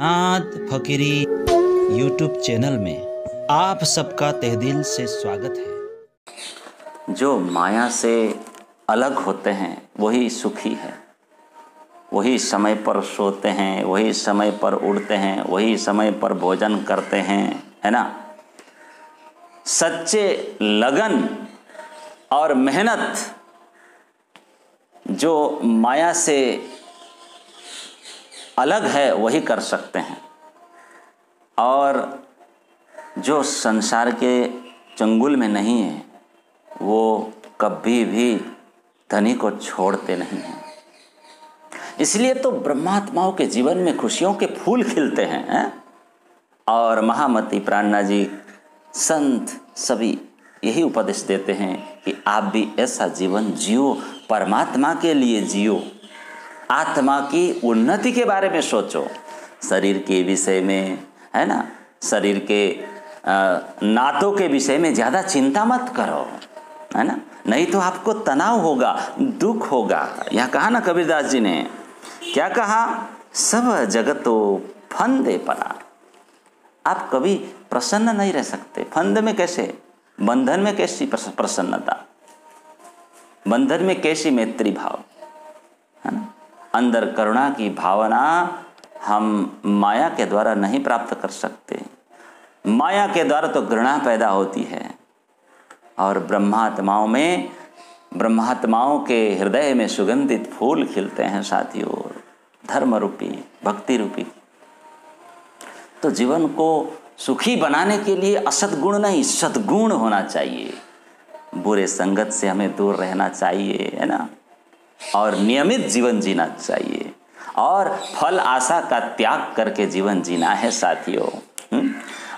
नाथ फकीरी YouTube channel में आप सबका तहे दिल से स्वागत है। जो माया से अलग होते हैं वही सुखी है, वही समय पर सोते हैं, वही समय पर उड़ते हैं, वही समय पर भोजन करते हैं, है ना। सच्चे लगन और मेहनत जो माया से अलग है वही कर सकते हैं, और जो संसार के चंगुल में नहीं है वो कभी भी धनी को छोड़ते नहीं हैं। इसलिए तो ब्रह्मात्माओं के जीवन में खुशियों के फूल खिलते हैं। और महामती प्राणनाथ जी संत सभी यही उपदेश देते हैं कि आप भी ऐसा जीवन जियो, परमात्मा के लिए जियो, आत्मा की उन्नति के बारे में सोचो, शरीर के विषय में, है ना, शरीर के नातों के विषय में ज़्यादा चिंता मत करो, है ना, नहीं तो आपको तनाव होगा, दुख होगा। यह कहा ना कबीरदास जी ने, क्या कहा, सब जगतो फंदे परा। आप कभी प्रसन्न नहीं रह सकते। फंद में कैसे, बंधन में कैसी प्रसन्नता, बंधन में कैसी मैत्री भाव, है ना। अंदर करुणा की भावना हम माया के द्वारा नहीं प्राप्त कर सकते। माया के द्वारा तो घृणा पैदा होती है, और ब्रह्मात्माओं के हृदय में सुगंधित फूल खिलते हैं साथियों, धर्म रूपी, भक्ति रूपी। तो जीवन को सुखी बनाने के लिए असद्गुण नहीं, सद्गुण होना चाहिए। बुरे संगत से हमें दूर रहना चाहिए, है ना, और नियमित जीवन जीना चाहिए, और फल आशा का त्याग करके जीवन जीना है साथियों।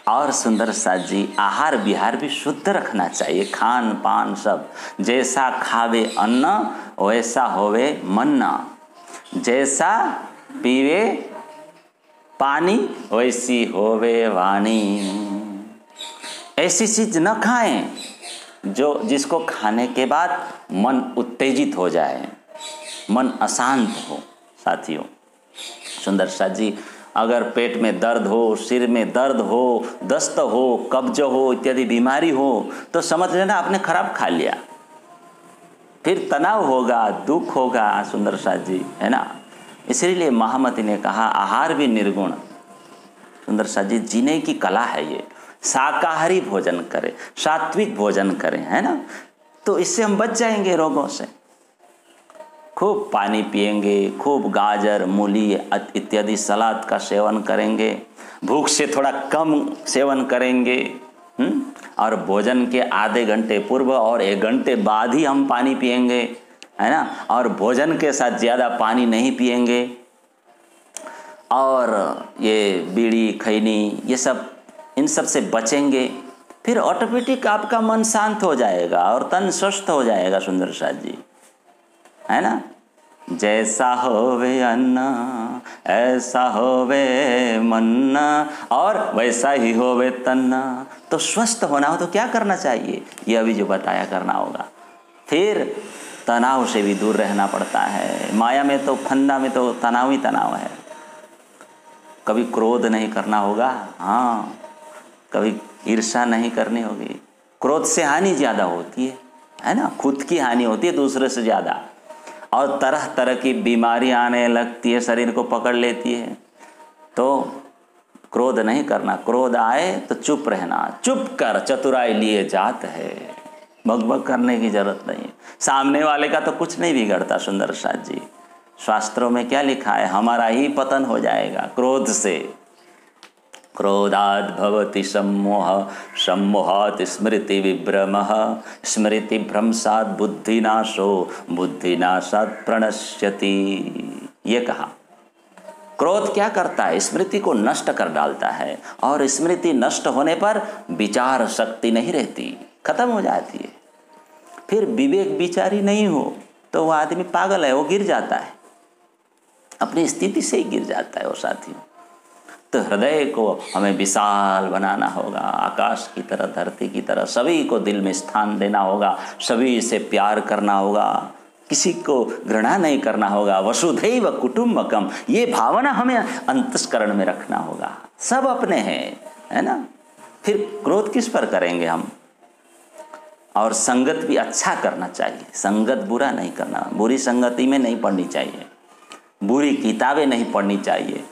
और सुंदर साथ जी, आहार विहार भी शुद्ध रखना चाहिए, खान पान सब। जैसा खावे अन्न वैसा होवे मन्ना, जैसा पीवे पानी वैसी होवे वाणी। ऐसी चीज न खाएं जिसको खाने के बाद मन उत्तेजित हो जाए, मन अशांत हो साथियों। सुंदर साथ जी, अगर पेट में दर्द हो, सिर में दर्द हो, दस्त हो, कब्ज हो, इत्यादि बीमारी हो, तो समझ लेना आपने खराब खा लिया, फिर तनाव होगा, दुख होगा सुंदर साथ जी, है ना। इसीलिए महामती ने कहा आहार भी निर्गुण। सुंदर साथ जी, जीने की कला है ये। शाकाहारी भोजन करें, सात्विक भोजन करें, है ना, तो इससे हम बच जाएंगे रोगों से। खूब पानी पिएंगे, खूब गाजर, मूली इत्यादि सलाद का सेवन करेंगे, भूख से थोड़ा कम सेवन करेंगे, और भोजन के आधे घंटे पूर्व और 1 घंटे बाद ही हम पानी पिएंगे, है ना, और भोजन के साथ ज़्यादा पानी नहीं पिएंगे। और ये बीड़ी खैनी ये सब, इन सब से बचेंगे, फिर ऑटोमेटिक आपका मन शांत हो जाएगा और तन स्वस्थ हो जाएगा सुंदर साथ जी, है ना। जैसा होवे अन्ना ऐसा होवे मन्ना, और वैसा ही होवे तन्ना। तो स्वस्थ होना हो तो क्या करना चाहिए, ये अभी जो बताया करना होगा। फिर तनाव से भी दूर रहना पड़ता है। माया में तो, फंदा में तो तनाव ही तनाव है। कभी क्रोध नहीं करना होगा, हाँ, कभी ईर्ष्या नहीं करनी होगी। क्रोध से हानि ज़्यादा होती है ना, खुद की हानि होती है दूसरे से ज़्यादा, और तरह तरह की बीमारी आने लगती है, शरीर को पकड़ लेती है। तो क्रोध नहीं करना, क्रोध आए तो चुप रहना, चुप कर चतुराई लिए जात है, भगभग करने की जरूरत नहीं है। सामने वाले का तो कुछ नहीं बिगड़ता सुंदर साथ जी। शास्त्रों में क्या लिखा है, हमारा ही पतन हो जाएगा क्रोध से। क्रोधाद् भवति सम्मोह, सम्मोहात् स्मृति विभ्रमः, स्मृति भ्रंशात् बुद्धिनाशो, बुद्धिनाशात् प्रणश्यति। ये कहा, क्रोध क्या करता है, स्मृति को नष्ट कर डालता है, और स्मृति नष्ट होने पर विचार शक्ति नहीं रहती, खत्म हो जाती है। फिर विवेक विचारी नहीं हो तो वह आदमी पागल है, वो गिर जाता है, अपनी स्थिति से ही गिर जाता है वो साथियों। तो हृदय को हमें विशाल बनाना होगा, आकाश की तरह, धरती की तरह, सभी को दिल में स्थान देना होगा, सभी से प्यार करना होगा, किसी को घृणा नहीं करना होगा। वसुधैव कुटुम्बकम, ये भावना हमें अंतस्करण में रखना होगा। सब अपने हैं, है ना। फिर क्रोध किस पर करेंगे हम। और संगत भी अच्छा करना चाहिए, संगत बुरा नहीं करना, बुरी संगति में नहीं पड़नी चाहिए, बुरी किताबें नहीं पढ़नी चाहिए,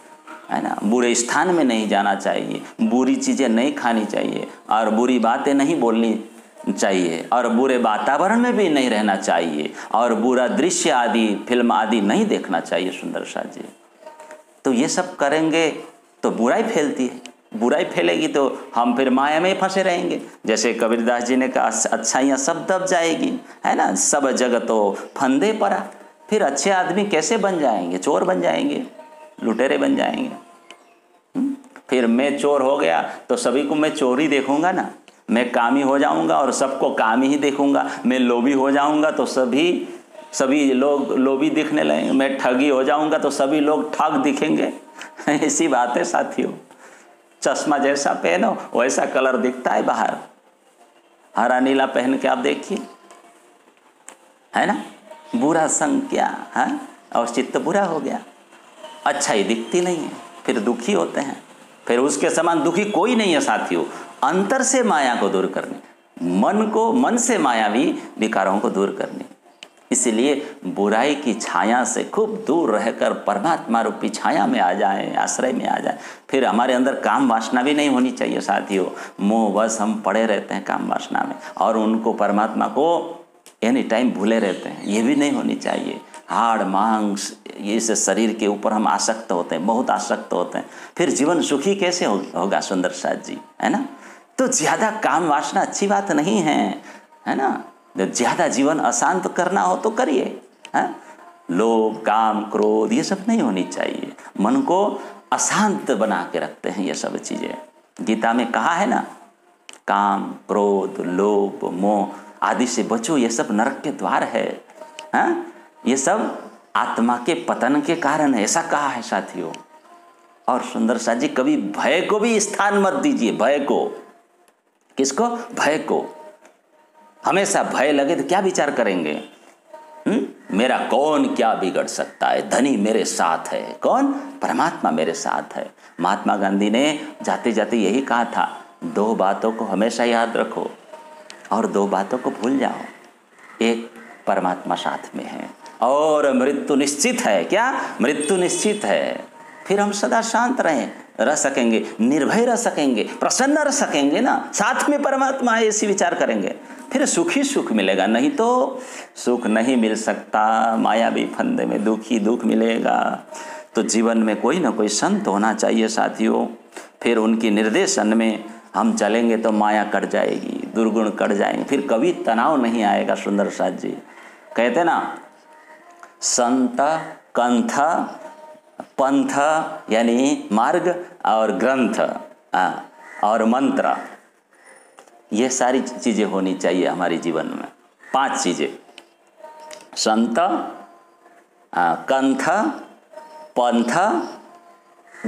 है ना। बुरे स्थान में नहीं जाना चाहिए, बुरी चीज़ें नहीं खानी चाहिए, और बुरी बातें नहीं बोलनी चाहिए, और बुरे वातावरण में भी नहीं रहना चाहिए, और बुरा दृश्य आदि फिल्म आदि नहीं देखना चाहिए। सुंदर साथ जी, तो ये सब करेंगे तो बुराई फैलती है, बुराई फैलेगी तो हम फिर माया में फंसे रहेंगे। जैसे कबीरदास जी ने कहा, अच्छाइयाँ सब दब जाएगी, है ना। सब जगतो फंदे पड़ा, फिर अच्छे आदमी कैसे बन जाएंगे, चोर बन जाएंगे, लुटेरे बन जाएंगे। फिर मैं चोर हो गया तो सभी को मैं चोर ही देखूंगा ना, मैं कामी हो जाऊंगा और सबको कामी ही देखूंगा। मैं लोभी हो जाऊंगा तो सभी लोग लोभी दिखने लगेंगे। मैं ठगी हो जाऊंगा तो सभी लोग ठग दिखेंगे। ऐसी बात है साथियों। चश्मा जैसा पहनो वैसा कलर दिखता है बाहर। हरा नीला पहन के आप देखिए, है ना। बुरा संग क्या है, और चित्त बुरा हो गया, अच्छाई दिखती नहीं है, फिर दुखी होते हैं। फिर उसके समान दुखी कोई नहीं है साथियों। अंतर से माया को दूर करनी, मन से मायावी विकारों को दूर करनी। इसलिए बुराई की छाया से खूब दूर रहकर परमात्मा रूपी छाया में आ जाएं, आश्रय में आ जाएं। फिर हमारे अंदर काम वासना भी नहीं होनी चाहिए साथियों। मोह बस हम पड़े रहते हैं काम वासना में, और उनको परमात्मा को एनी टाइम भूले रहते हैं, ये भी नहीं होनी चाहिए। हाड़ मांस ये से शरीर के ऊपर हम आसक्त होते हैं, बहुत आसक्त होते हैं। फिर जीवन सुखी कैसे होगा सुंदर साथ जी, है ना। तो ज़्यादा काम वासना अच्छी बात नहीं है ना। जब ज़्यादा जीवन अशांत करना हो तो करिए, है। लोभ काम क्रोध ये सब नहीं होनी चाहिए। मन को अशांत बना के रखते हैं ये सब चीज़ें। गीता में कहा है ना, काम क्रोध लोभ मोह आदि से बचो, ये सब नरक के द्वार है, हाँ? ये सब आत्मा के पतन के कारण है, ऐसा कहा है साथियों। और सुंदर साथ जी, कभी भय को भी स्थान मत दीजिए। भय को, किसको, भय को। हमेशा भय लगे तो क्या विचार करेंगे, मेरा कौन क्या बिगड़ सकता है, धनी मेरे साथ है, कौन, परमात्मा मेरे साथ है। महात्मा गांधी ने जाते जाते यही कहा था, 2 बातों को हमेशा याद रखो और 2 बातों को भूल जाओ। एक, परमात्मा साथ में है, और मृत्यु निश्चित है। क्या, मृत्यु निश्चित है। फिर हम सदा शांत रह सकेंगे, निर्भय रह सकेंगे, प्रसन्न रह सकेंगे ना। साथ में परमात्मा है, ऐसी विचार करेंगे, फिर सुख ही सुख मिलेगा। नहीं तो सुख नहीं मिल सकता, मायावी फंदे में दुख ही दुख मिलेगा। तो जीवन में कोई ना कोई संत होना चाहिए साथियों। फिर उनकी निर्देशन में हम चलेंगे तो माया कट जाएगी, दुर्गुण कट जाएंगे, फिर कभी तनाव नहीं आएगा। सुंदर साथ जी कहते ना, संत कंथ पंथ यानी मार्ग और ग्रंथ और मंत्र, ये सारी चीज़ें होनी चाहिए हमारे जीवन में। 5 चीज़ें, संत कंथ पंथ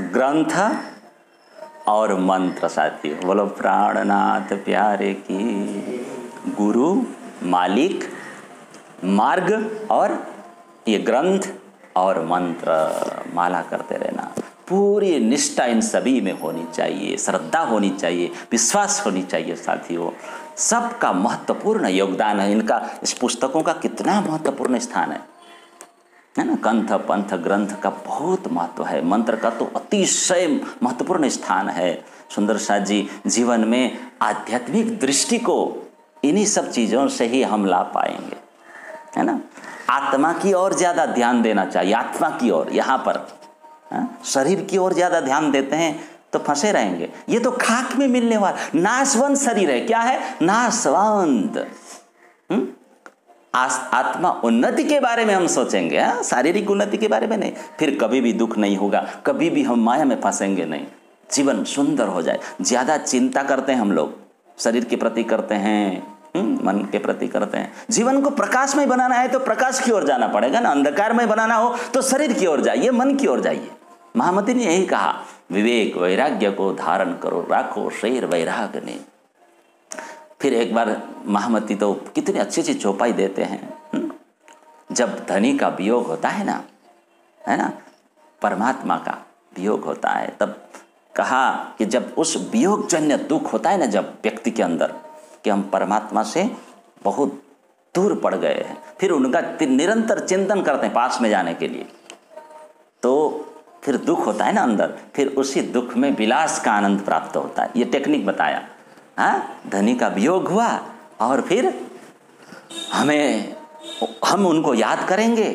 ग्रंथ और मंत्र साथियों। बोलो प्राणनाथ प्यारे की। गुरु, मालिक, मार्ग और ये ग्रंथ और मंत्र, माला करते रहना। पूरी निष्ठा इन सभी में होनी चाहिए, श्रद्धा होनी चाहिए, विश्वास होनी चाहिए साथियों। सबका महत्वपूर्ण योगदान है इनका। इस पुस्तकों का कितना महत्वपूर्ण स्थान है ना। कंथ पंथ ग्रंथ का बहुत महत्व है, मंत्र का तो अतिशय महत्वपूर्ण स्थान है। सुंदर साथ जी, जीवन में आध्यात्मिक दृष्टि को इन्हीं सब चीज़ों से ही हम ला पाएंगे, है ना। आत्मा की ओर ज़्यादा ध्यान देना चाहिए, आत्मा की ओर। यहाँ पर शरीर की ओर ज़्यादा ध्यान देते हैं तो फंसे रहेंगे। ये तो खाक में मिलने वाला नाशवंत शरीर है। क्या है, नाशवंत। आत्मा उन्नति के बारे में हम सोचेंगे, शारीरिक उन्नति के बारे में नहीं। फिर कभी भी दुख नहीं होगा, कभी भी हम माया में फंसेंगे नहीं, जीवन सुंदर हो जाए। ज़्यादा चिंता करते हैं हम लोग, शरीर के प्रति करते हैं, मन के प्रति करते हैं। जीवन को प्रकाशमय बनाना है तो प्रकाश की ओर जाना पड़ेगा ना। अंधकार में बनाना हो तो शरीर की ओर जाइए, मन की ओर जाइए। महामती ने यही कहा, विवेक वैराग्य को धारण करो, राखो शेर वैराग ने। फिर एक बार महामती तो कितनी अच्छी चौपाई देते हैं। जब धनी का वियोग होता है ना, परमात्मा का वियोग होता है, तब कहा कि जब उस वियोगजन्य दुख होता है ना, जब व्यक्ति के अंदर कि हम परमात्मा से बहुत दूर पड़ गए हैं, फिर उनका निरंतर चिंतन करते हैं पास में जाने के लिए, तो फिर दुख होता है ना अंदर, फिर उसी दुख में विलास का आनंद प्राप्त होता है। ये टेक्निक बताया। धनी का वियोग हुआ और फिर हम उनको याद करेंगे,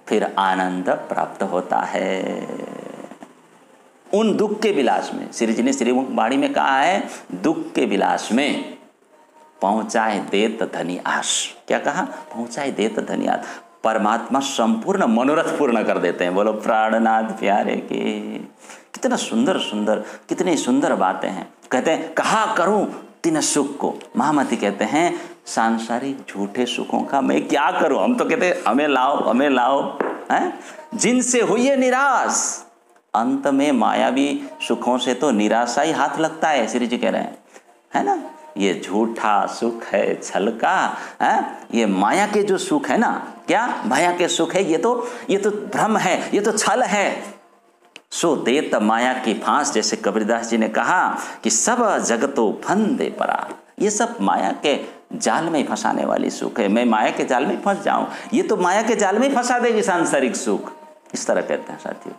फिर आनंद प्राप्त होता है उन दुख के विलास में। श्री जी ने श्रीमुख वाणी में कहा है, दुख के विलास में पहुंचाए देत धनी आस। क्या कहा? पहुंचाए देत धनी आस। परमात्मा संपूर्ण मनोरथ पूर्ण कर देते हैं। बोलो प्राणनाथ प्यारे के। कितना सुंदर सुंदर, कितनी सुंदर बातें हैं। कहते हैं कहा करूं तीन सुख को। महामती कहते हैं सांसारिक झूठे सुखों का मैं क्या करूं। हम तो कहते हैं हमें लाओ हैं, जिनसे हुई निराश। अंत में मायावी सुखों से तो निराशा ही हाथ लगता है। श्री जी कह रहे हैं, है ना, ये झूठा सुख है, छल का है। ये माया के जो सुख है ना, क्या माया के सुख है, ये तो भ्रम है, ये तो छल है। सो देत माया की फांस। जैसे कबीरदास जी ने कहा कि सब जगतो फंदे परा। ये सब माया के जाल में फंसाने वाली सुख है। मैं माया के जाल में फंस जाऊं, ये तो माया के जाल में फंसा देगी सांसारिक सुख। इस तरह कहते हैं साथियों।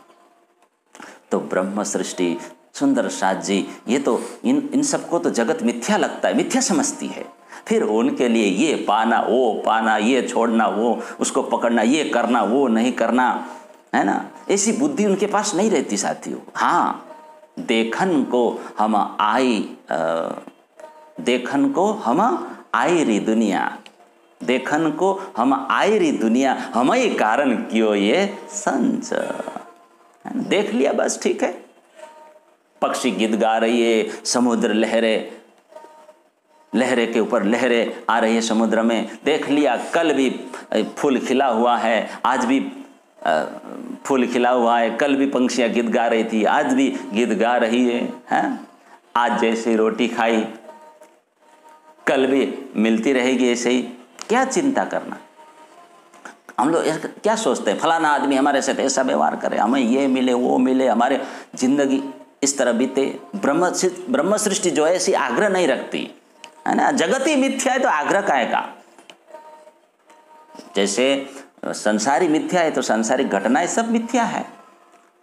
तो ब्रह्म सृष्टि, सुंदर साथ जी, ये तो इन सबको तो जगत मिथ्या लगता है, मिथ्या समझती है। फिर उनके लिए ये पाना, वो पाना, ये छोड़ना, वो उसको पकड़ना, ये करना, वो नहीं करना, है ना, ऐसी बुद्धि उनके पास नहीं रहती साथियों। हाँ, देखन को हम आई री दुनिया, देखन को हम आई री दुनिया, हमें कारण क्यों ये संच। देख लिया बस, ठीक है। पक्षी गीत गा रही है, समुद्र लहरे के ऊपर लहरें आ रही है समुद्र में, देख लिया। कल भी फूल खिला हुआ है, आज भी फूल खिला हुआ है, कल भी पंछियां गीत गा रही थी, आज भी गीत गा रही है, हैं? आज जैसे रोटी खाई कल भी मिलती रहेगी ऐसे ही। क्या चिंता करना। हम लोग क्या सोचते हैं, फलाना आदमी हमारे साथ ऐसा व्यवहार करे, हमें ये मिले वो मिले, हमारे जिंदगी इस तरह बीते। ब्रह्म सृष्टि जो है ऐसी आग्रह नहीं रखती, है ना। जगत ही मिथ्या है तो आग्रह काहे का। जैसे संसारी मिथ्या है तो संसारिक घटनाएं सब मिथ्या है।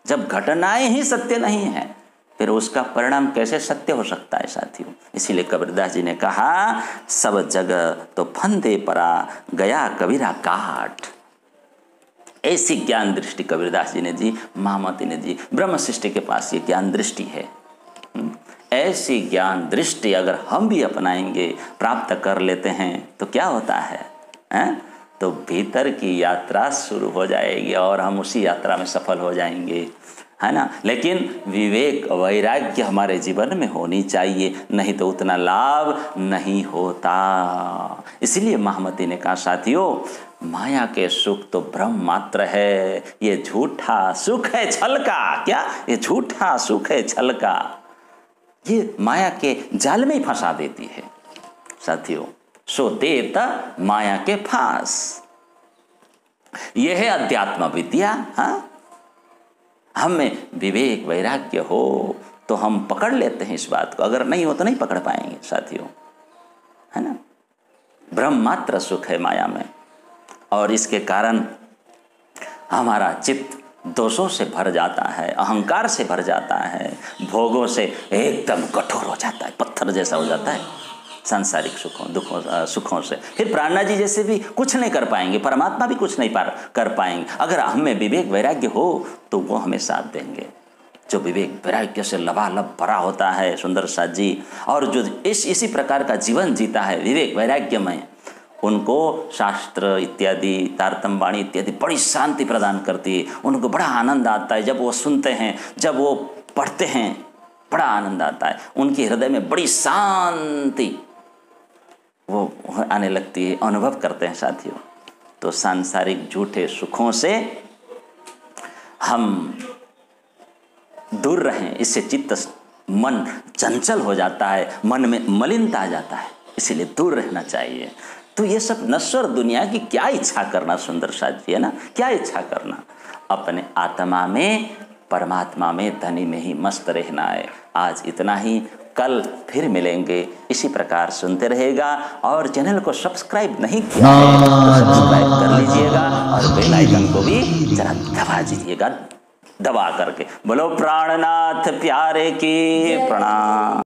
जब घटनाएं ही सत्य नहीं है, फिर उसका परिणाम कैसे सत्य हो सकता है साथियों। इसीलिए कबीरदास जी ने कहा, सब जगह तो फंदे परा, गया कबीरा काट। ऐसी ज्ञान दृष्टि कबीरदास जी ने दी, महामती ने दी। ब्रह्म सृष्टि के पास ये ज्ञान दृष्टि है। ऐसी ज्ञान दृष्टि अगर हम भी अपनाएंगे, प्राप्त कर लेते हैं, तो क्या होता है? तो भीतर की यात्रा शुरू हो जाएगी और हम उसी यात्रा में सफल हो जाएंगे, है ना। लेकिन विवेक वैराग्य हमारे जीवन में होनी चाहिए, नहीं तो उतना लाभ नहीं होता। इसलिए महामती ने कहा, साथियों, माया के सुख तो भ्रम मात्र है, ये झूठा सुख है छल का। क्या? ये झूठा सुख है छल का। ये माया के जाल में ही फंसा देती है साथियों। सो देत माया के फांस। यह है अध्यात्म विद्या। हाँ, हमें विवेक वैराग्य हो तो हम पकड़ लेते हैं इस बात को, अगर नहीं हो तो नहीं पकड़ पाएंगे साथियों, है ना। ब्रह्म मात्र सुख है माया में, और इसके कारण हमारा चित्त दोषों से भर जाता है, अहंकार से भर जाता है, भोगों से एकदम कठोर हो जाता है, पत्थर जैसा हो जाता है सांसारिक सुखों से। फिर प्राणनाथ जी जैसे भी कुछ नहीं कर पाएंगे, परमात्मा भी कुछ नहीं कर पाएंगे। अगर हमें विवेक वैराग्य हो तो वो हमें साथ देंगे। जो विवेक वैराग्य से लबालब भरा होता है सुंदर साथ जी, और जो इसी प्रकार का जीवन जीता है विवेक वैराग्य में, उनको शास्त्र इत्यादि, तारतम्य वाणी इत्यादि बड़ी शांति प्रदान करती है। उनको बड़ा आनंद आता है जब वो सुनते हैं, जब वो पढ़ते हैं, बड़ा आनंद आता है। उनके हृदय में बड़ी शांति वो आने लगती है, अनुभव करते हैं साथियों। तो सांसारिक झूठे सुखों से हम दूर रहें, इससे चित्त मन चंचल हो जाता है, मन में मलिनता आ जाता है, इसीलिए दूर रहना चाहिए। तो ये सब नश्वर दुनिया की क्या इच्छा करना सुंदर साथ जी, है ना, क्या इच्छा करना, अपने आत्मा में परमात्मा में धनी में ही मस्त रहना है। आज इतना ही, कल फिर मिलेंगे। इसी प्रकार सुनते रहेगा और चैनल को सब्सक्राइब नहीं किया है तो सब्सक्राइब कर लीजिएगा और बेल आइकन को भी जरा दबा दीजिएगा, दबा करके। बोलो प्राणनाथ प्यारे की प्रणाम।